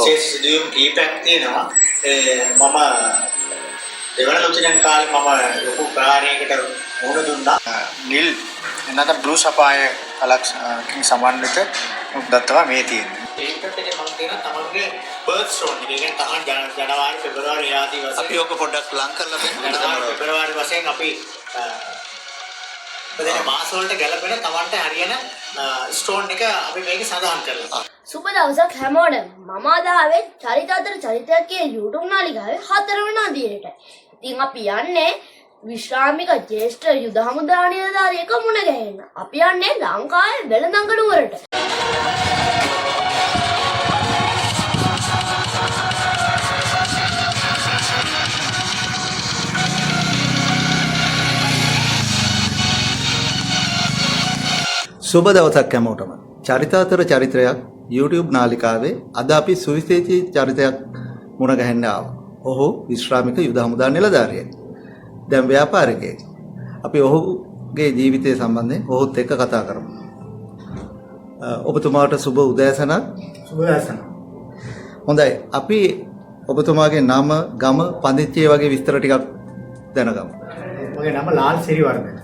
විශේෂ සිදුවීම් කීපයක් තියෙනවා. මම දෙවන ලොකුදෙන කාලේ මම ලොකු ප්‍රහාරයකට මුහුණ දුන්නා. නිල් නැත්නම් බ්ලූ සපාය කලකින් සමන්විත උද්දත්තව මේ තියෙනවා. ඒකට මම කියන තමන්ගේ බර්ත් ස්ටෝන් එක කියන්නේ තමන් ජනවාරි පෙබරවාරි ආදී වශයෙන් අපි ඔක පොඩ්ඩක් ලං කරලා දෙන්න. පෙබරවාරි වශයෙන් අපි බෙදෙන මාස වලට ගැලපෙන තමන්ට හරියන ස්ටෝන් එක අපි මේකේ සඳහන් කරලා. සුබ දවසක් හැමෝටම. මම අද ආවේ චරිත අතර චරිතයක් කියන YouTube නාලිකාවේ 4 වෙනි අදියරට. ඉතින් අපි යන්නේ විශ්‍රාමික ජ්‍යෙෂ්ඨ යුද හමුදා නිලධාරියෙක් මුණ ගැහෙන්න. අපි යන්නේ ලංකාවේ වෙළඳංග නුවරට. සුබ දවසක් හැමෝටම. චරිත අතර චරිතයක් YouTube නාලිකාවේ අද අපි සුවිශේෂී චරිතයක් මුණ ගැහෙන්න ආවා. ඔහු විශ්‍රාමික යුද හමුදා නිලධාරියෙක්. දැන් ව්‍යාපාරිකයෙක්. අපි ඔහුගේ ජීවිතය සම්බන්ධයෙන් ඔහුත් එක්ක කතා කරමු. ඔබතුමාට සුබ උදෑසනක්. සුබ උදෑසන. හොඳයි. අපි ඔබතුමාගේ නම, ගම, පදිංචිය වගේ විස්තර ටිකක් දැනගමු. මගේ නම ලාල් සිරිවර්ධන.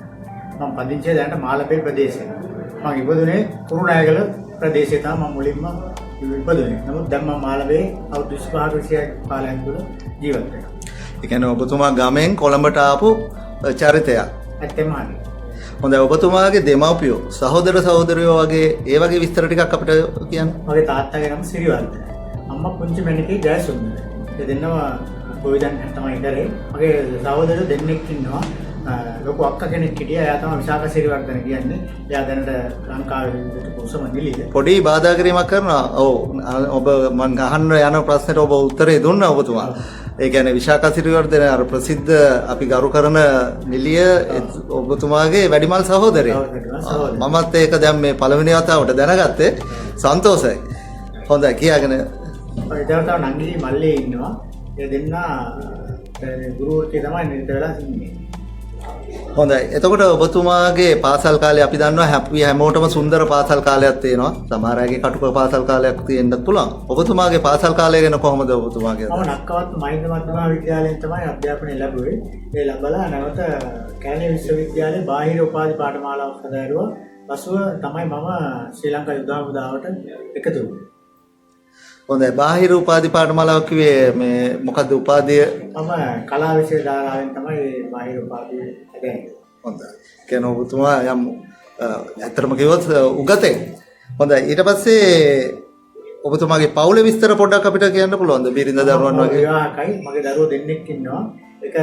මම පදිංචිය දැනට මාළපෙල් ප්‍රදේශයේ. මම ඉපදුනේ කුරුණෑගල ප්‍රදේශයේ තමයි මම මුලින්ම ඉපදුනේ. නමුත් දැන් මම මාළවේ අවුරුදු 25 කාලයක් තුළ ජීවත් වෙනවා. ඒ කියන්නේ ඔබතුමා ගමෙන් කොළඹට ආපු චරිතයක්. ඇත්තම හරි. හොඳයි. ඔබතුමාගේ දෙමව්පියෝ, සහෝදර සහෝදරියෝ වගේ ඒ වගේ විස්තර ටිකක් අපිට කියන්න. මගේ තාත්තාගේ නම සිරිවර්ධන. අම්මා පුංචි මැණිකේ ජයසුන්දර. ඒ දෙන්නම ගෝවිදන් තමයි ඉඳලා. මගේ සහෝදරයෝ දෙන්නෙක් ඉන්නවා. ලොකු අක්කා කෙනෙක් හිටියා. එයා තමයි විශාඛ සිරිවර්ධන කියන්නේ. එයා දැනට ලංකාවේ උසම නිලිය. පොඩි බාධා කිරීමක් කරනවා. ඔබ මම අහන්න යන ප්‍රශ්නෙට ඔබ උත්තරේ දුන්නා ඔබතුමා. ඒ කියන්නේ විශාඛ සිරිවර්ධන අර ප්‍රසිද්ධ අපි ගරු කරන නිලිය ඔබතුමාගේ වැඩිමල් සහෝදරයෙක්. මමත් ඒක දැන් මේ පළවෙනි වතාවට දැනගත්තේ. සන්තෝෂයි. හොඳයි කියාගෙන. ඒකට තව නංගිලි මල්ලේ ඉන්නවා. ඒ දෙන්න ගුරුවරයෙක් තමයි නිරත වෙලා ඉන්නේ. හොඳයි. එතකොට ඔබතුමාගේ පාසල් කාලේ අපි දන්නවා හැමෝටම සුන්දර පාසල් කාලයක් තියෙනවා. සමහර අයගේ කටුක පාසල් කාලයක් තියෙන්නත් පුළුවන්. ඔබතුමාගේ පාසල් කාලය ගැන කොහොමද ඔබතුමාගේ? මම නක්කවත් මහින්ද මධ්‍යම විද්‍යාලයෙන් තමයි අධ්‍යාපනය ලැබුවේ. ඒ ලැබලා නැවත කැලණිය විශ්වවිද්‍යාලයේ බාහිර උපාධි පාඨමාලාවක් හදාරුවා. පසුව තමයි මම ශ්‍රී ලංකා යුද හමුදාවට එකතු වුනේ. හොඳයි. බාහිර උපාධි පාඨමාලාවක් කිව්වේ මේ මොකද්ද උපාධිය? මම කලා විෂය දාලාවෙන් තමයි බාහිර උපාධිය ලැබෙන්නේ. හොඳයි. කියන ඔබතුමා යම් ඇත්තටම කිව්වොත් උගතෙක්. හොඳයි. ඊට පස්සේ ඔබතුමාගේ පවුලේ විස්තර පොඩ්ඩක් අපිට කියන්න පුළුවන්ද? බිරිඳ දරුවන් වගේ. විවාහකයි. මගේ දරුවෝ දෙන්නෙක් ඉන්නවා. එක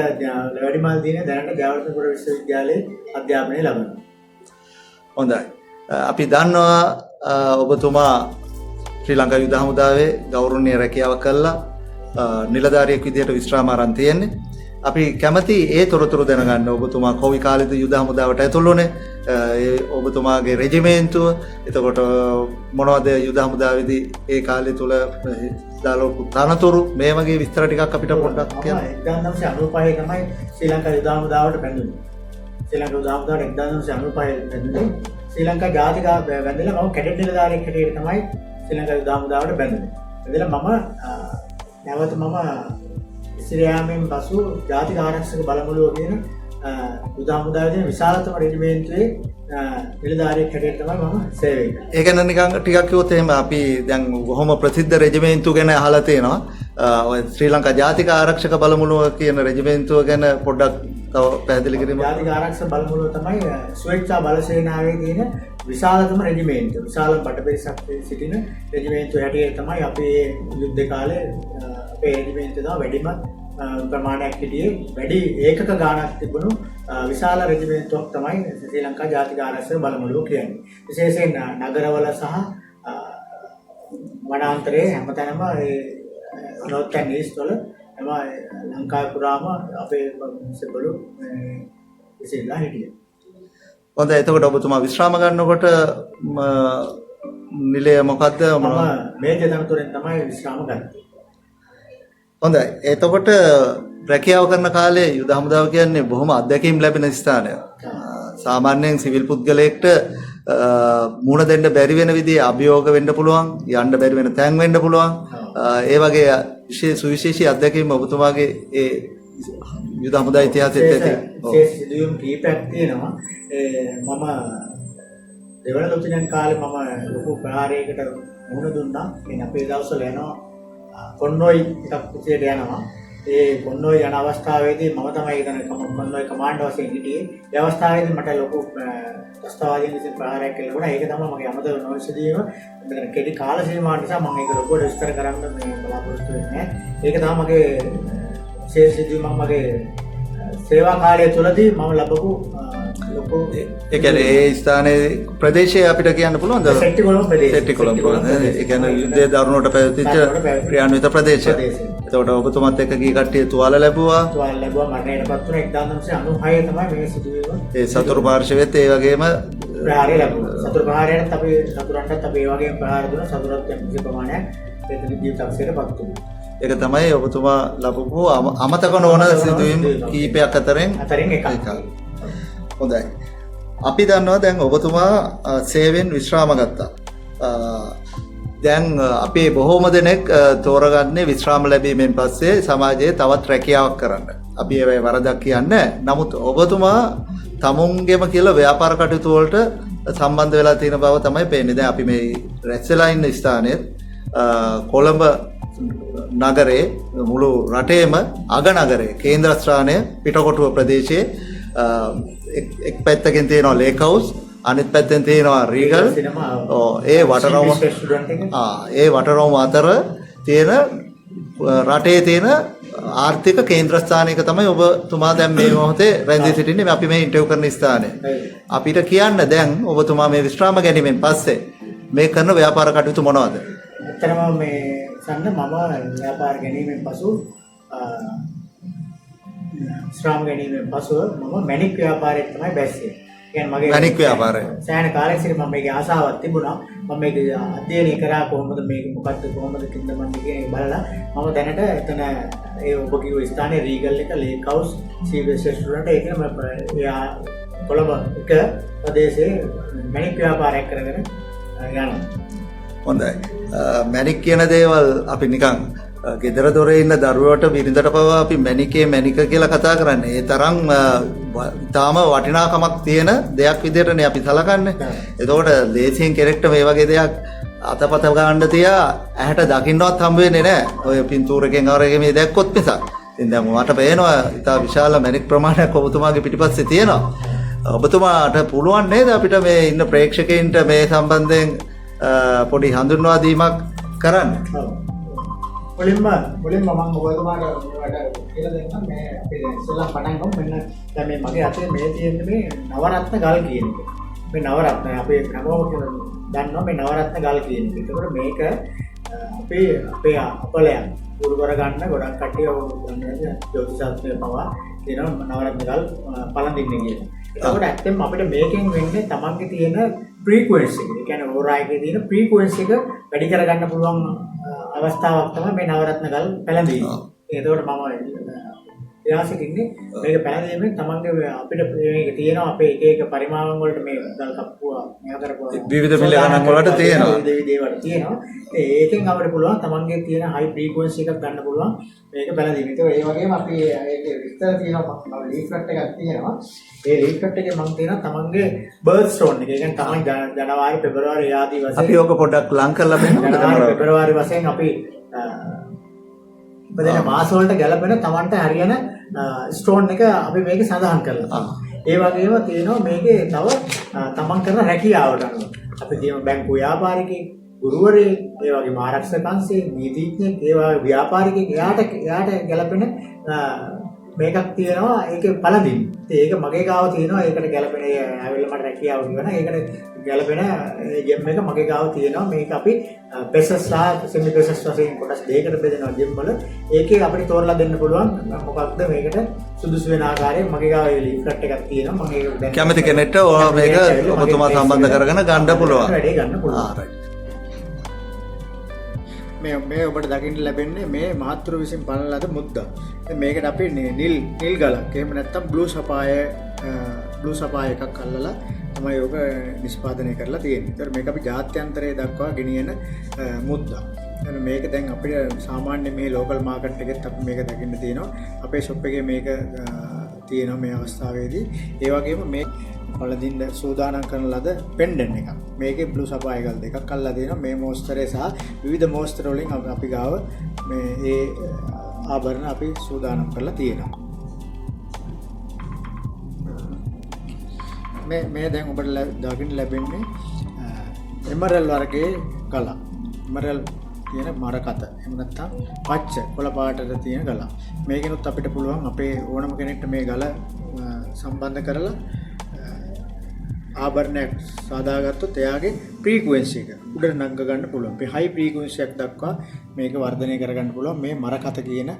වැඩිමල් දිනේ දැනට ජයවර්ධනපුර විශ්වවිද්‍යාලයේ අධ්‍යාපනය ලබනවා. හොඳයි. අපි දන්නවා ඔබතුමා ශ්‍රී ලංකා යුද හමුදාවේ ගෞරවනීය රැකියාවක් කළා නිලධාරියෙක් විදිහට විශ්‍රාම ආරන් තියෙන්නේ. අපි කැමති ඒ තොරතුරු දැනගන්න. ඔබතුමා කොයි කාලෙද යුද හමුදාවට ඇතුළු වුණේ? ඔබතුමාගේ රෙජිමේන්තුව, එතකොට මොනවද යුද හමුදාවේදී ඒ කාලය තුල දාලෝකු තනතුරු මේ වගේ විස්තර ටිකක් අපිට පොඩ්ඩක් කියන්න. 1995 තමයි ශ්‍රී ලංකා යුද හමුදාවට බැඳුනේ. ශ්‍රී ලංකා යුද හමුදාවට 1995 බැඳුනේ. ශ්‍රී ලංකා ජාතික බැඳලා මම කැඩට් නිලධාරියෙක් හැටියට තමයි ශ්‍රී ලංකා යුද හමුදාවට බැඳුනේ. එදලා නැවත මම ඉස්රායලෙන් පසු ජාතික ආරක්ෂක බලමුළුව කියන යුද හමුදාවේ විශාලතම රෙජිමේන්තුවේ නිලධාරියෙක් හැටියට තමයි මම සේවය කළේ. ඒක ගැන නිකන් ටිකක් කිව්වොත් එහෙම අපි දැන් බොහොම ප්‍රසිද්ධ රෙජිමේන්තු ගැන අහලා තියෙනවා. ඔය ශ්‍රී ලංකා ජාතික ආරක්ෂක බලමුළුව කියන රෙජිමේන්තුව ගැන පොඩ්ඩක් තව පැහැදිලි කිරීමක්. ජාතික ආරක්ෂක බලමුළුව තමයි ස්වේච්ඡා බල සේනාවේ තියෙන විශාලතම රෙජිමේන්තුව. විශාල බටපිරිසක් සිටින රෙජිමේන්තුව හැටියට තමයි අපේ යුද්ධ කාලේ අපේ රෙජිමේන්තුව තමයි වැඩිම ප්‍රමාණයක් හිටියේ. වැඩි ඒකක ගාණක් තිබුණු විශාල රෙජිමේන්තුවක් තමයි ශ්‍රී ලංකා ජාතික ආරක්ෂක බලමුළුව කියන්නේ. විශේෂයෙන් නගරවල සහ වනාන්තරයේ හැමතැනම north and east වල එම ලංකාවේ පුරාම අපේ සෙබළු විශේෂලා හිටියේ. හොඳයි. එතකොට ඔබතුමා විශ්‍රාම ගන්නකොට නිලය මොකද්ද? මම මේජර් තනතුරෙන් තමයි විශ්‍රාම ගන්නේ. හොඳයි. එතකොට රැකියාව කරන කාලේ යුද හමුදාව කියන්නේ බොහොම අත්දැකීම් ලැබෙන ස්ථානයක්. සාමාන්‍යයෙන් සිවිල් පුද්ගලයෙක්ට මුණ දෙන්න බැරි වෙන විදිහේ අභියෝග වෙන්න පුළුවන්, යන්න බැරි වෙන තැන් වෙන්න පුළුවන්. ඒ වගේ සුවිශේෂී අත්දැකීම් ඔබතුමාගේ ඒ යුද හමුදා ඉතිහාසෙත් ඇති. විශේෂ සිදුවීම් කීපයක් තියෙනවා. මම දෙවන ලොතිනන් කාලේ මම ලොකු ප්‍රහාරයකට මුහුණ දුන්නා. කියන්නේ අපේ දවස්වල යනවා කොන්නෝයි එකක් විදියට යනවා. ඒ කොන්නෝයි යන අවස්ථාවේදී මම තමයි එතන කොන්නෝයි කමාන්ඩර් වශයෙන් හිටියේ. ඒ අවස්ථාවේදී මට ලොකු ත්‍රස්තවාදීන් විසින් ප්‍රහාරයක් කෙරුණා. ඒක තමයි මගේ අමතක නොවිසදීම. මෙතන කෙටි කාල සීමාවක් නිසා මම ඒක ලොකුවට විස්තර කරන්න මේ බලාපොරොත්තු වෙන්නේ නැහැ. ඒක තමයි මගේ විශේෂ සිදුවීමක් මගේ සේවා කාලය තුලදී මම ලැබපු ලොකු ඒ කියන්නේ ඒ ස්ථානයේ ප්‍රදේශය අපිට කියන්න පුළුවන්ද? සෙට්ටිකොළඹ ප්‍රදේශය. සෙට්ටිකොළඹ. ඒ කියන්නේ යුද්ධයේ දරුණුවට පැවතිච්ච ක්‍රියාන්විත ප්‍රදේශය. එතකොට ඔබතුමත් එක්ක ගිය කට්ටිය තුවාල ලැබුවා. තුවාල ලැබුවා මරණයටපත් වුණා 1996 තමයි මේ සිදුවීම. ඒ සතුරු පාර්ශවයේත් ඒ වගේම ප්‍රහාරය ලැබුණා. සතුරු ප්‍රහාරයටත් අපි සතුරන්ටත් අපි ඒ වගේම ප්‍රහාර දුන්නා. සතුරත් යම් කිසි ප්‍රමාණයක් එතන ජීවිතක්ෂයටපත් වුණා. ඒක තමයි ඔබතුමා ලැබපු අමතක නොවන සිදුවීම් කීපයක් අතරින් එකක්. හොඳයි. අපි දන්නවා දැන් ඔබතුමා සේවෙන් විශ්‍රාම ගත්තා. දැන් අපේ බොහෝම දෙනෙක් තෝරගන්නේ විශ්‍රාම ලැබීමෙන් පස්සේ සමාජයේ තවත් රැකියාවක් කරන්න. අපි ඒවයි වරදක් කියන්නේ. නමුත් ඔබතුමා තමුන්ගෙම කියලා ව්‍යාපාර කටයුතු වලට සම්බන්ධ වෙලා තියෙන බව තමයි පේන්නේ. දැන් අපි මේ රැස් වෙලා ඉන්න ස්ථානයේ කොළඹ නගරේ මුළු රටේම අගනගරේ කේන්ද්‍රස්ථානය පිටකොටුව ප්‍රදේශයේ එක් පැත්තකින් තියෙනවා ලේක් හවුස් අනිත් පැත්තෙන් තියෙනවා රීගල්. ඒ වටරවුම අතර තියෙන රටේ තියෙන ආර්ථික කේන්ද්‍රස්ථානයක තමයි ඔබතුමා දැන් මේ මොහොතේ රැඳී සිටින්නේ. අපි මේ ඉන්ටර්විව් කරන ස්ථානය. අපිට කියන්න දැන් ඔබතුමා මේ විශ්‍රාම ගැනීමෙන් පස්සේ මේ කරන ව්‍යාපාර කටයුතු මොනවද? ඇත්තටම මේ සන්න මම ව්‍යාපාර ගැනීමෙන් පසු ශ්‍රාම ගැනීමෙන් පසුව මම මැණික් ව්‍යාපාරයට තමයි බැස්සේ. කියන්නේ මගේ මැණික් ව්‍යාපාරය. සෑහෙන කාලයක් සිට මම මේකේ ආසාවක් තිබුණා. මම මේක අධ්‍යයනය කරා කොහොමද මේක මොකක්ද කොහොමද කින්දමන් කියන බලලා මම දැනට එතන ඒ ඔබ කිව්ව ස්ථානයේ රීගල් එක ලේක් හවුස් සීවේජ් රෙස්ටුරන්ට් එකේ මම කොළඹ එක ප්‍රදේශයේ මැණික් ව්‍යාපාරයක් කරගෙන යනවා. හොඳයි. මැණික් කියන දේවල් අපි නිකන් ගෙදර දොරේ ඉන්න දරුවට බිරිඳට පවා අපි මැණිකේ මැණික කියලා කතා කරන්නේ. ඒ තරම් තාම වටිනාකමක් තියෙන දෙයක් විදිහටනේ අපි සලකන්නේ. එතකොට දේශීය කෙනෙක්ට මේ වගේ දෙයක් අතපත ගන්න තියා ඇහැට දකින්නවත් හම්බ වෙන්නේ නැහැ. ඔය පින්තූරකෙන් අවරගේ මේ දැක්කොත් මිසක්. ඉතින් දැන් මට පේනවා ඉතා විශාල මැණික් ප්‍රමාණයක් ඔබතුමාගේ පිටිපස්සේ තියෙනවා. ඔබතුමාට පුළුවන් නේද අපිට මේ ඉන්න ප්‍රේක්ෂකයින්ට මේ සම්බන්ධයෙන් පොඩි හඳුන්වා දීමක් කරන්න? මුලින්ම මම ඔබතුමාට කියලා දෙන්නම් මේ අපි ඉස්සෙල්ලා පටන් ගමු. මෙන්න දැන් මේ මගේ අතේ මේ තියෙන මේ නවරත්න ගල් කියන එක. මේ නවරත්න අපේ හැමෝම දන්නවා මේ නවරත්න ගල් කියන එක. ඒකෝට මේක අපේ අපලයන් උරු කර ගන්න ගොඩක් කට්ටිය දන්නේ ජ්‍යොතිෂාස්ත්‍රය පවා කියනවා නවරත්න ගල් පළඳින්න කියලා. ඒකෝට ඇත්තටම අපිට මේකෙන් වෙන්නේ තමන්ගේ තියෙන ෆ්‍රීකවෙන්සි එක. ඒ කියන්නේ ඕරා එකේ තියෙන ෆ්‍රීකවෙන්සි එක වැඩි කර ගන්න පුළුවන් අවස්ථාවක් තමයි මේ නවරත්න ගල් පැලඳීම. ඒකෝට මම යාසිකින්නේ මේක පැලඳීමෙන් තමන්ගේ අපිට මේක තියෙනවා අපේ එක එක පරිමාණ වලට මේ ගල් කප්පුවා මෙයා කරපුවා විවිධ මිල ගණන් වලට තියෙනවා. දේවල් තියෙනවා. ඒකෙන් අපිට පුළුවන් තමන්ගේ තියෙන හයි ෆ්‍රීකවෙන්සි එකක් ගන්න පුළුවන් මේක පැලඳීම. ඒ වගේම අපි ඒකේ විස්තර තියෙනවා මම ලීෆ්ලට් එකක් තියෙනවා. ඒ ලීෆ්ලට් එකේ මම තියෙනවා තමන්ගේ බර්ත් ස්ටෝන් එක. ඒ කියන්නේ තමන් ජනවාරි පෙබරවාරි ආදී වශයෙන් අපි ඕක පොඩ්ඩක් ලං කරලා බලමු. ජනවාරි පෙබරවාරි වශයෙන් අපි ඉපදෙන මාස වලට ගැලපෙන තමන්ට හරියන ස්ටෝන් එක අපි මේකේ සඳහන් කරලා. ඒ වගේම තියෙනවා මේකේ තව තමන් කරන රැකියාවට අනුව. අපි කියමු බැංකු ව්‍යාපාරිකයෙක්, ගුරුවරයෙක්, ඒ වගේම ආරක්ෂක අංශයේ නීතිඥයෙක්, ඒ වගේ ව්‍යාපාරිකයෙක් එයාට ගැලපෙන මේකක් තියෙනවා. ඒකේ පළඳින්න. ඒක මගේ ගාව තියෙනවා. ඒකට ගැලපෙන ඇවිල්ලා මට රැකියාව කියනවා. ඒකට ගැලපෙන ජෙම් එක මගේ ගාව තියෙනවා. මේක අපි පෙසස්ලා සෙමි පෙසස් වශයෙන් කොටස් දෙකකට බෙදෙනවා ජෙම් වල. ඒකේ අපිට තෝරලා දෙන්න පුළුවන් මොකක්ද මේකට සුදුසු වෙන ආකාරයෙන් මගේ ගාව ඒ ලීෆ්ලට් එකක් තියෙනවා. මම ඒක දැන් කැමති කෙනෙක්ට මේක ඔබතුමා සම්බන්ධ කරගෙන ගන්න පුළුවන්. වැඩේ ගන්න පුළුවන්. මේ ඔබට දකින්න ලැබෙන්නේ මේ මහත්තුරු විසින් බලන ලද මුද්දා. මේකට අපි නිල් ගලක් එහෙම නැත්නම් බ්ලූ සපාය එකක් අල්ලලා තමයි ඔබ නිෂ්පාදනය කරලා තියෙන්නේ. ඒතර මේක අපි ජාත්‍යන්තරයේ දක්වා ගෙනියන මුද්දා. මේක දැන් අපිට සාමාන්‍ය මේ ලෝකල් මාකට් එකෙත් අපි මේක දකින්න තියෙනවා. අපේ ෂොප් එකේ මේක තියෙනවා මේ අවස්ථාවේදී. ඒ වගේම මේ වලදින්න සූදානම් කරන ලද පෙන්ඩන් එකක්. මේකේ බ්ලූ සපායකල් දෙකක් අල්ලලා තියෙනවා. මේ මෝස්තරේ සහ විවිධ මෝස්තර වලින් අපි ගාව මේ ඒ ආභරණ අපි සූදානම් කරලා තියෙනවා. මේ දැන් ඔබට දකින්න ලැබෙන්නේ එමරල් වර්ගයේ ගල. එමරල් කියන මරකත. එහෙම නැත්නම් පච්ච කොළ පාටට තියෙන ගල. මේකෙනුත් අපිට පුළුවන් අපේ ඕනම කෙනෙක්ට මේ ගල සම්බන්ධ කරලා ආභරණයක් සාදාගත්තොත් එයාගේ ෆ්‍රීකවෙන්සි එක උඩට නංග ගන්න පුළුවන්. මේ හයි ෆ්‍රීකවෙන්සි එකක් දක්වා මේක වර්ධනය කරගන්න පුළුවන් මේ මරකත කියන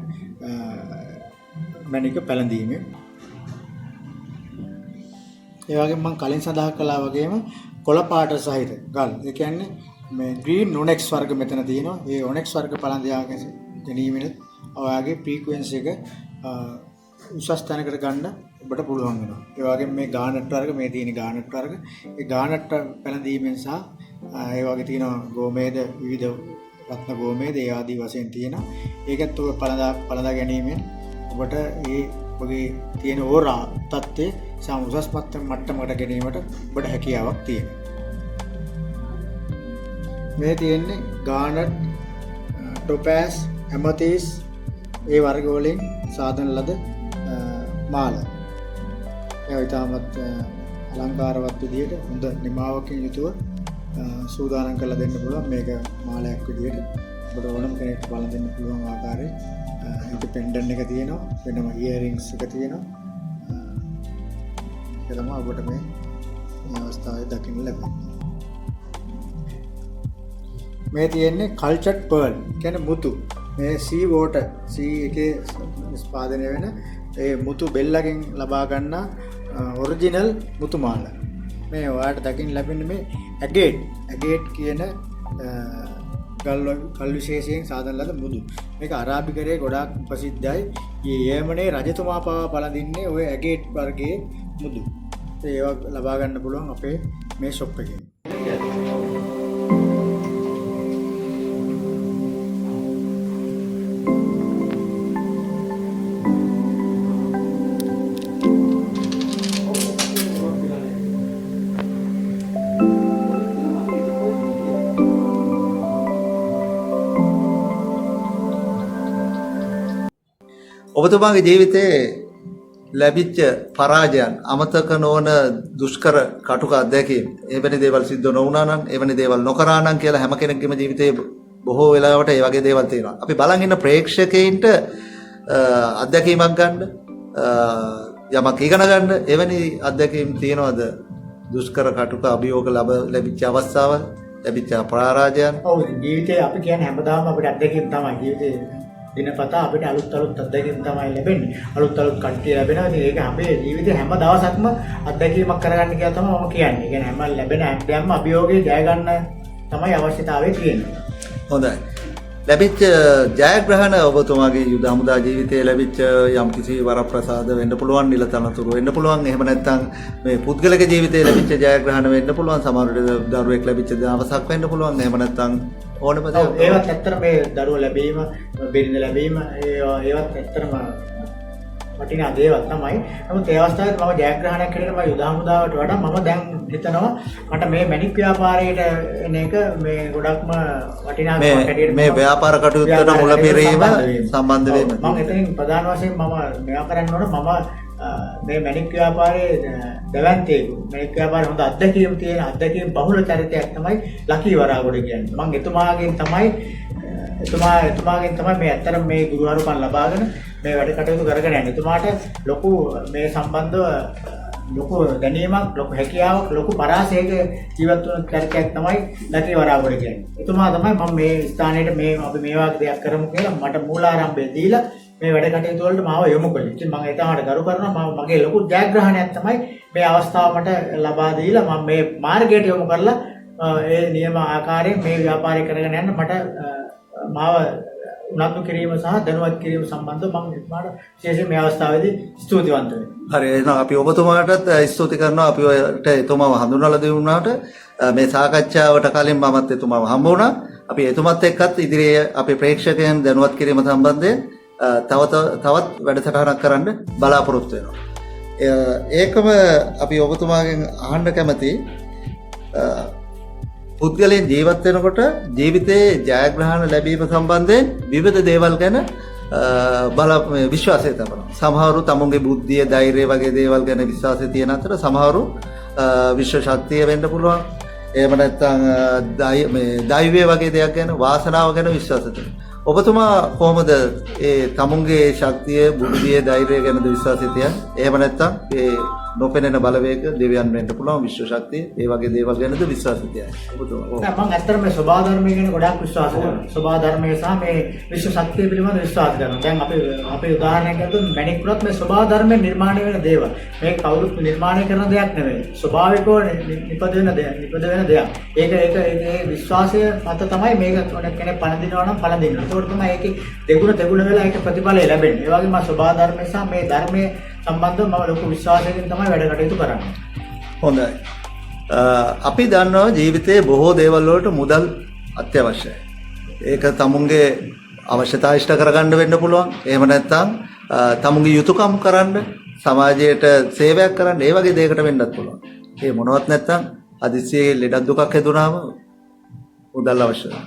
මණික පැලඳීමේ. ඒ වගේම මම කලින් සඳහන් කළා වගේම කොළ පාට සහිත ගල්. ඒ කියන්නේ මේ green onyx වර්ග මෙතන තියෙනවා. ඒ onyx වර්ග පළඳියාගෙන ගැනීමෙත් ඔයාගේ ෆ්‍රීකවෙන්සි එක උසස් තැනකට ගන්න ඔබට පුළුවන් වෙනවා. ඒ වගේම මේ ගානට් වර්ග මේ තියෙන ගානට් වර්ග ඒ ගානට් පැලඳීමෙන් සහ ඒ වගේ තියෙනවා ගෝමේද විවිධ රත්න ගෝමේද ඒ ආදී වශයෙන් තියෙනවා. ඒකත් ඔබ පළඳා ගැනීමෙන් ඔබට ඒ ඔබගේ තියෙන ඕරා තත්ත්වයේ සම උසස් මට්ටමකට ගැනීමට ඔබට හැකියාවක් තියෙනවා. මේ තියෙන්නේ ගානට් ටොපෑස් ඇමතිස් ඒ වර්ග වලින් සාදන ලද මාල. ඒ ඉතාමත් අලංකාරවත් විදියට හොඳ නිමාවකින් යුතුව සූදානම් කරලා දෙන්න පුළුවන් මේක මාලයක් විදියට. ඔබට ඕනම කෙනෙක්ට බලන් දෙන්න පුළුවන් ආකාරයේ ඒක පෙන්ඩන්ට් එක තියෙනවා. වෙනම ඉයරින්ග්ස් එක තියෙනවා. ඒක තමයි ඔබට මේ අවස්ථාවේ දකින්න ලැබෙන්නේ. මේ තියෙන්නේ කල්චර්ඩ් පර්ල් කියන්නේ මුතු. මේ සී වෝටර් සී එකේ නිෂ්පාදනය වෙන ඒ මුතු බෙල්ලකින් ලබා ගන්න ඔරිජිනල් මුතු මාල. මේ ඔයාලට දකින්න ලැබෙන්නේ මේ ඇගේට් කියන ගල් විශේෂයෙන් සාදන ලද මුදු. මේක අරාබිකරයේ ගොඩාක් ප්‍රසිද්ධයි. යෙමනේ රජතුමා පවා පළඳින්නේ ওই ඇගේට් වර්ගයේ මුදු. ඒවා ලබා ගන්න පුළුවන් අපේ මේ ෂොප් එකේ. ඔබතුමාගේ ජීවිතයේ ලැබිච්ච පරාජයන් අමතක නොවන දුෂ්කර කටුක අත්දැකීම් එවැනි දේවල් සිද්ධ නොවුණා නම් එවැනි දේවල් නොකරා නම් කියලා හැම කෙනෙක්ගේම ජීවිතේ බොහෝ වෙලාවට ඒ වගේ දේවල් තියෙනවා. අපි බලන් ඉන්න ප්‍රේක්ෂකයින්ට අත්දැකීමක් ගන්න යමක් ඉගෙන ගන්න එවැනි අත්දැකීම් තියෙනවද? දුෂ්කර කටුක අභියෝග ලැබිච්ච අවස්ථාවල් ලැබිච්ච පරාජයන්. ඔව් ජීවිතේ අපි කියන්නේ හැමදාම අපිට අත්දැකීම් තමයි ජීවිතේ දිනපතා අපිට අලුත් අත්දැකීම් තමයි ලැබෙන්නේ. අලුත් කට්ටිය ලැබෙනවා. ඉතින් ඒක අපේ ජීවිතේ හැම දවසක්ම අත්දැකීමක් කරගන්න කියලා තමයි මම කියන්නේ. ඒ කියන්නේ හැම ලැබෙන හැමදේම අභියෝගේ ජය ගන්න තමයි අවශ්‍යතාවය තියෙන්නේ. හොඳයි. ලැබිච්ච ජයග්‍රහණ ඔබතුමාගේ යුද හමුදා ජීවිතයේ ලැබිච්ච යම්කිසි වරප්‍රසාද වෙන්න පුළුවන්, නිලතනතුරු වෙන්න පුළුවන්. එහෙම නැත්නම් මේ පුද්ගලික ජීවිතයේ ලැබිච්ච ජයග්‍රහණ වෙන්න පුළුවන්. සමහරවිට දරුවෙක් ලැබිච්ච දවසක් වෙන්න පුළුවන්. එහෙම නැත්නම් ඕනම දෙයක්. ඒවත් ඇත්තටම මේ දරුවෝ ලැබීම, බිරිඳ ලැබීම ඒවත් ඇත්තටම වටිනා දේවල් තමයි. නමුත් ඒ අවස්ථාවේ මම ජයග්‍රහණයක් හැටියට මම යුද හමුදාවට වඩා මම දැන් හිතනවා මට මේ මැණික් ව්‍යාපාරයට එන එක මේ ගොඩක්ම වටිනාකමක් හැටියට මේ ව්‍යාපාර කටයුත්තට මුලපිරීම සම්බන්ධ වීම. මම එතනින් ප්‍රධාන වශයෙන් මම මේවා කරන්න ඕන මම මේ මැණික් ව්‍යාපාරයේ දැවැන්තයෙකු. මැණික් ව්‍යාපාරයේ හොඳ අත්දැකීම් තියෙන අත්දැකීම් බහුල චරිතයක් තමයි ලකී වරාගොඩ කියන්නේ. මම එතුමාගෙන් තමයි මේ ඇත්තටම මේ ගුරුවරුකම් ලබාගෙන මේ වැඩ කටයුතු කරගෙන යන්නේ. එතුමාට ලොකු මේ සම්බන්ධව ලොකු දැනීමක්, ලොකු හැකියාවක්, ලොකු පරාසයක ජීවත් වුණ චරිතයක් තමයි ලකී වරාගොඩ කියන්නේ. එතුමා තමයි මම මේ ස්ථානයේ මේ අපි මේ වගේ දෙයක් කරමු කියලා මට මූලාරම්භය දීලා මේ වැඩ කටයුතු වලට මාව යොමු කළේ. ඉතින් මම එතනට ගරු කරනවා. මගේ ලොකු ජයග්‍රහණයක් තමයි මේ අවස්ථාව මට ලබා දීලා මම මේ මාර්ගයට යොමු කරලා ඒ නියම ආකාරයෙන් මේ ව්‍යාපාරය කරගෙන යන්න මට මාව උනන්දු කිරීම සහ දැනුවත් කිරීම සම්බන්ධව මම එතුමාට විශේෂයෙන් මේ අවස්ථාවේදී ස්තුතිවන්ත වෙනවා. හරි එහෙනම් අපි ඔබතුමාටත් ස්තුති කරනවා. අපි ඔයාලට එතුමාව හඳුන්වලා දුන්නාට මේ සාකච්ඡාවට කලින් මමත් එතුමාව හම්බ වුණා. අපි එතුමත් එක්කත් ඉදිරියේ අපේ ප්‍රේක්ෂකයන් දැනුවත් කිරීම සම්බන්ධයෙන් තවත් වැඩසටහනක් කරන්න බලාපොරොත්තු වෙනවා. ඒකම අපි ඔබතුමාගෙන් අහන්න කැමති පුද්ගලයන් ජීවත් වෙනකොට ජීවිතයේ ජයග්‍රහණ ලැබීම සම්බන්ධයෙන් විවිධ දේවල් ගැන විශ්වාසය තබනවා. සමහරු තමුන්ගේ බුද්ධිය, ධෛර්යය වගේ දේවල් ගැන විශ්වාසය තියෙන අතර සමහරු විශ්ව ශක්තිය වෙන්න පුළුවන්. එහෙම නැත්නම් දෛවය වගේ දෙයක් ගැන, වාසනාව ගැන විශ්වාස තියෙනවා. ඔබතුමා කොහොමද ඒ තමුන්ගේ ශක්තිය, බුද්ධිය, ධෛර්යය ගැනද විශ්වාසය තියන්නේ? එහෙම නැත්නම් ඒ නොපෙනෙන බලවේග දෙවියන් වෙන්න පුළුවන් විශ්ව ශක්තිය, ඒ වගේ දේවල් ගැනද විශ්වාසය තියන්නේ? ඔබතුමා මම ඇත්තටම මේ ස්වභාව ධර්මය ගැන ගොඩාක් විශ්වාස කරනවා. ස්වභාව ධර්මය සහ මේ විශ්ව ශක්තිය පිළිබඳව විශ්වාස කරනවා. දැන් අපි උදාහරණයක් ගත්තොත් මැණික් වලත් මේ ස්වභාව ධර්මයෙන් නිර්මාණය වෙන දේවල්. මේක කවුරුත් නිර්මාණය කරන දෙයක් නෙවෙයි. ස්වභාවිකව නිපද වෙන දෙයක්. ඒක විශ්වාසය මත තමයි මේක කෙනෙක් පළඳිනවා නම් පළඳිනවා. ඒකට තමයි ඒකේ දෙගුණ වෙලා ඒක ප්‍රතිඵලය ලැබෙන්නේ. ඒ වගේම ස්වභාව ධර්මය සහ මේ ධර්මයේ සම්බන්ධව මම ලොකු විශ්වාසයකින් තමයි වැඩ කටයුතු කරන්නේ. හොඳයි. අපි දන්නවා ජීවිතයේ බොහෝ දේවල් වලට මුදල් අත්‍යවශ්‍යයි. ඒක තමුන්ගේ අවශ්‍යතා ඉෂ්ට කරගන්න වෙන්න පුළුවන්. එහෙම නැත්නම් තමුන්ගේ යුතුයකම් කරන්න, සමාජයට සේවයක් කරන්න, ඒ වගේ දෙයකට වෙන්නත් පුළුවන්. ඒ මොනවත් නැත්නම් අදිසියේ ලෙඩක් දුකක් හැදුනාම මුදල් අවශ්‍යයි.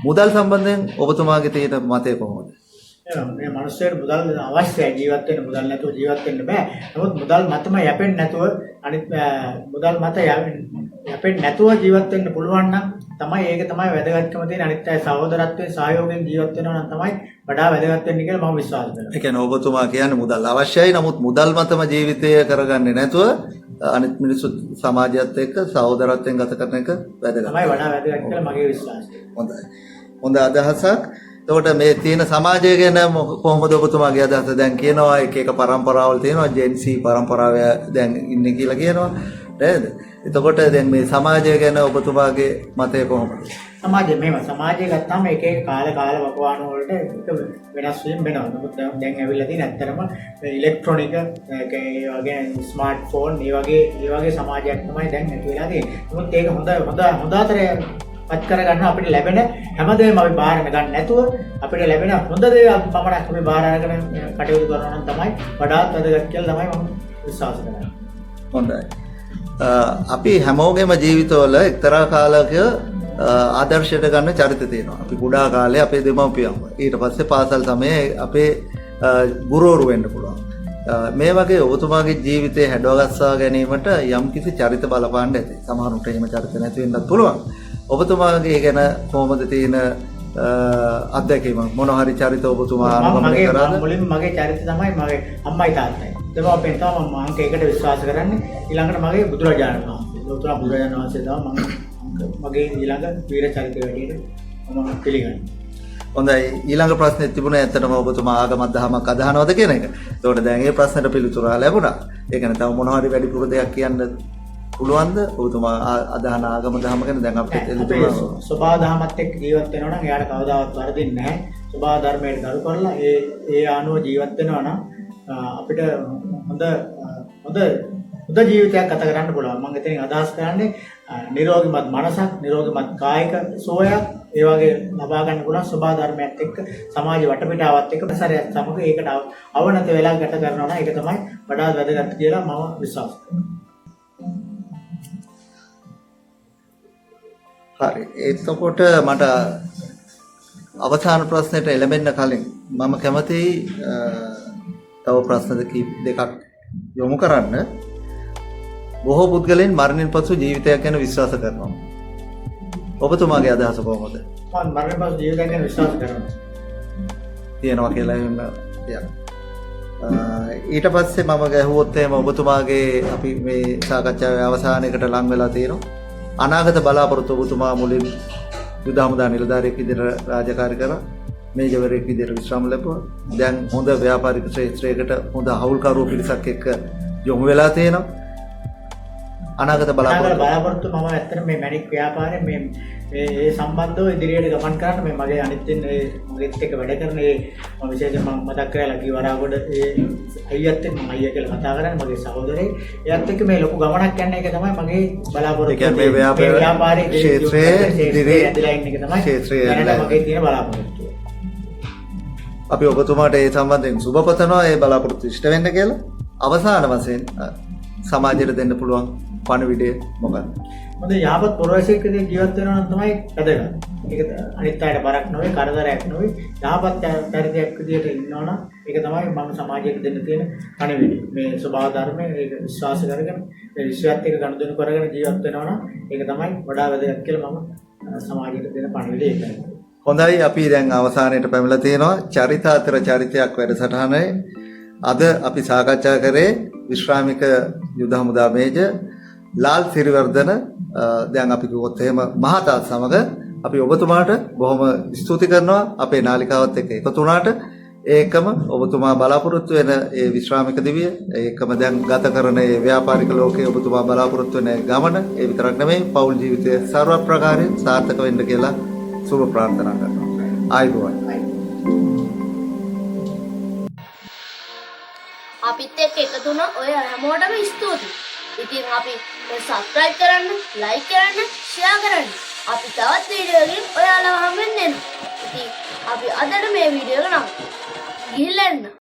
මුදල් සම්බන්ධයෙන් ඔබතුමාගේ තියෙන මතය කොහොමද? මේ මිනිස්සුන්ට මුදල් අවශ්‍යයි. ජීවත් වෙන්න මුදල් නැතුව ජීවත් වෙන්න බෑ. නමුත් මුදල් මතම යැපෙන්නේ නැතුව අනිත් මුදල් මත යැපෙන්නේ නැතුව ජීවත් වෙන්න පුළුවන් නම් තමයි ඒක තමයි වැදගත්කම තියෙන. අනිත් අය සහෝදරත්වයෙන් සහයෝගයෙන් ජීවත් වෙනවා නම් තමයි වඩා වැදගත් වෙන්නේ කියලා මම විශ්වාස කරනවා. ඒ කියන්නේ ඔබතුමා කියන්නේ මුදල් අවශ්‍යයි. නමුත් මුදල් මතම ජීවිතය කරගන්නේ නැතුව අනිත් මිනිස්සු සමාජයත් එක්ක සහෝදරත්වයෙන් ගත කරන එක වැදගත්. තමයි වඩා වැදගත් කියලා මගේ විශ්වාසය. හොඳයි. හොඳ අදහසක්. එතකොට මේ තියෙන සමාජය ගැන කොහොමද ඔබතුමාගේ අදහස? දැන් කියනවා එක පරම්පරාවල් තියෙනවා, ජෙන්සි පරම්පරාව දැන් ඉන්නේ කියලා කියනවා නේද? එතකොට දැන් මේ සමාජය ගැන ඔබතුමාගේ මතය කොහොමද? සමාජය ගත්තාම එක කාල වකවාන වලට වෙනස් වීම වෙනවා. නමුත් දැන් ඇවිල්ලා තියෙන ඇත්තටම ඉලෙක්ට්‍රොනික ඒ වගේ ස්මාර්ට්ෆෝන් ඒ වගේ සමාජයක් තමයි දැන් ඇති වෙලා තියෙන්නේ. නමුත් ඒක හොඳ අතරේ පත් කරගන්න අපිට ලැබෙන හැමදේම අපි බාර ගන්න නැතුව අපිට ලැබෙන හොඳ දේවල් පමණක් අපි බාර අරගෙන කටයුතු කරනවා නම් තමයි වඩාත් වැදගත් කියලා තමයි මම විශ්වාස කරන්නේ. හොඳයි. අපි හැමෝගෙම ජීවිතවල එක්තරා කාලයක ආදර්ශයට ගන්න චරිත තියෙනවා. අපි කුඩා කාලේ අපේ දෙමව්පියන්ව. ඊට පස්සේ පාසල් සමයේ අපේ ගුරුවරු වෙන්න පුළුවන්. මේ වගේ ඔබතුමාගේ ජීවිතේ හැඩවගස්වා ගැනීමට යම් කිසි චරිත බලපාන්න ඇති. සමහරුන්ට එහෙම චරිත නැති වෙන්නත් පුළුවන්. ඔබතුමාගේ ගැන කොහොමද තියෙන අත්දැකීම? මොන හරි චරිත ඔබතුමා අනුගමනය කරාද? මුලින්ම මගේ චරිත තමයි මගේ අම්මයි තාත්තයි. දෙමාපියන් තමයි මම අංක 1ට විශ්වාස කරන්නේ. ඊළඟට මගේ බුදුරජාණන් වහන්සේ. ලෝතර බුදුරජාණන් වහන්සේ තමයි මගේ ඊළඟ වීර චරිතය වැඩියට මම පිළිගන්නවා. හොඳයි. ඊළඟ ප්‍රශ්නේ තිබුණා ඇත්තටම ඔබතුමා ආගමක් දහමක් අදහනවද කියන එක. ඒතකොට දැන් මේ ප්‍රශ්නෙට පිළිතුර ලැබුණා. ඒ කියන්නේ තව මොන හරි වැඩිපුර දෙයක් කියන්න පුළුවන්ද? ඔබතුමා අදහන ආගම දහම ගැන දැන් අපිට එළිතුරා ස්වභාව දහමත් එක්ක ජීවත් වෙනවා නම් එයාට කවදාවත් වරදින්නේ නැහැ. ස්වභාව ධර්මයට ගරු කරලා ඒ ආනුව ජීවත් වෙනවා නම් අපිට හොඳ ජීවිතයක් ගත කරන්න පුළුවන්. මම එතනින් අදහස් කරන්නේ නිරෝගීමත් මනසක්, නිරෝගීමත් කායික සෝයක් ඒ වගේ ලබා ගන්න පුළුවන් ස්වභාව ධර්මයත් එක්ක සමාජ වටපිටාවත් එක්ක ප්‍රසාරයත් සමග ඒකට අවනත වෙලා ගත කරනවා නම් ඒක තමයි වඩාත් වැදගත් කියලා මම විශ්වාස කරනවා. හරි. එතකොට මට අවසාන ප්‍රශ්නෙට එළඹෙන්න කලින් මම කැමතියි තව ප්‍රශ්න දෙකක් යොමු කරන්න. බොහෝ පුද්ගලයන් මරණින් පසු ජීවිතයක් ගැන විශ්වාස කරනවා. ඔබතුමාගේ අදහස කොහොමද? මම මරණින් පසු ජීවිතයක් ගැන විශ්වාස කරනවා. තියෙනවා කියලා එහෙම දෙයක්. ඊට පස්සේ මම ගැහුවොත් එහෙම ඔබතුමාගේ අපි මේ සාකච්ඡාවේ අවසානයකට ලං වෙලා තියෙනවා. අනාගත බලාපොරොත්තු ඔබතුමා මුලින් යුද හමුදා නිලධාරියෙක් විදිහට රාජකාරී කරා. මේජවරයෙක් විදිහට විශ්‍රාම ලැබුවා. දැන් හොඳ ව්‍යාපාරික ක්ෂේත්‍රයකට හොඳ හවුල්කරුවෝ පිරිසක් එක්ක යොමු වෙලා තියෙනවා. අනාගත බලාපොරොත්තු මම ඇත්තට මේ මැණික් ව්‍යාපාරයේ ඒ සම්බන්ධව ඉදිරියට ගමන් කරන්න මේ මගේ අනිත්යෙන් මගෙත් එක්ක වැඩ කරන මම විශේෂයෙන් මම මතක් කරලා කිවරාගොඩ අයියත් එක්ක මම අයියා කියලා කතා කරන්නේ මගේ සහෝදරේ එයාත් එක්ක මේ ලොකු ගමනක් යන එක තමයි මගේ බලාපොරොත්තුව. ඒ කියන්නේ මේ ව්‍යාපාරයේ ක්ෂේත්‍රයේ ඇදලා ඉන්න එක තමයි දැනට මගේ තියෙන බලාපොරොත්තුව. අපි ඔබතුමාට ඒ සම්බන්ධයෙන් සුබ පතනවා ඒ බලාපොරොත්තු ඉෂ්ට වෙන්න කියලා. අවසාන වශයෙන් සමාජයට දෙන්න පුළුවන් පණිවිඩය මොකක්ද? මොකද යහපත් පුරවැසියෙක් විදිහට ජීවත් වෙනවා නම් තමයි වැදගත්. ඒක අනිත් අයට බරක් නෙවෙයි, කරදරයක් නෙවෙයි. යහපත් පරිදයක් විදිහට ඉන්නවා නම් ඒක තමයි මම සමාජයට දෙන්න තියෙන පණිවිඩය. මේ ස්වභාව ධර්මය ඒක විශ්වාස කරගෙන මේ විශ්වයත් එක්ක ගනුදෙනු කරගෙන ජීවත් වෙනවා නම් ඒක තමයි වඩා වැදගත් කියලා මම සමාජයට දෙන පණිවිඩය ඒකයි. හොඳයි අපි දැන් අවසානයේට පැමිණලා තියෙනවා චරිත අතර චරිතයක් වැඩසටහනේ. අද අපි සාකච්ඡා කරේ විශ්‍රාමික යුද හමුදා මේජර් ලාල් සිරිවර්ධන දැන් අපි කිව්වොත් එහෙම මහතා සමග අපි ඔබතුමාට බොහොම ස්තුති කරනවා අපේ නාලිකාවත් එක්ක එකතු වුණාට. ඒකම ඔබතුමා බලාපොරොත්තු වෙන ඒ විශ්‍රාමික දිවිය ඒකම දැන් ගත කරන ඒ ව්‍යාපාරික ලෝකයේ ඔබතුමා බලාපොරොත්තු වෙන ගමන ඒ විතරක් නෙමෙයි පෞල් ජීවිතය සර්ව ප්‍රකාරයෙන් සාර්ථක වෙන්න කියලා සුබ ප්‍රාර්ථනා කරනවා. ආයුබෝවන්. අපිත් එක්ක එකතු වුණ ඔය හැමෝටම ස්තුතියි. ඉතින් අපි සබ්ස්ක්‍රයිබ් කරන්න, ලයික් කරන්න, ෂෙයා කරන්න. අපි තවත් වීඩියෝ වලින් ඔයාලව හම්බෙන්න එනවා. ඉතින් අපි අදට මේ වීඩියෝ එක නම් ගිහිල්ලා එන්න.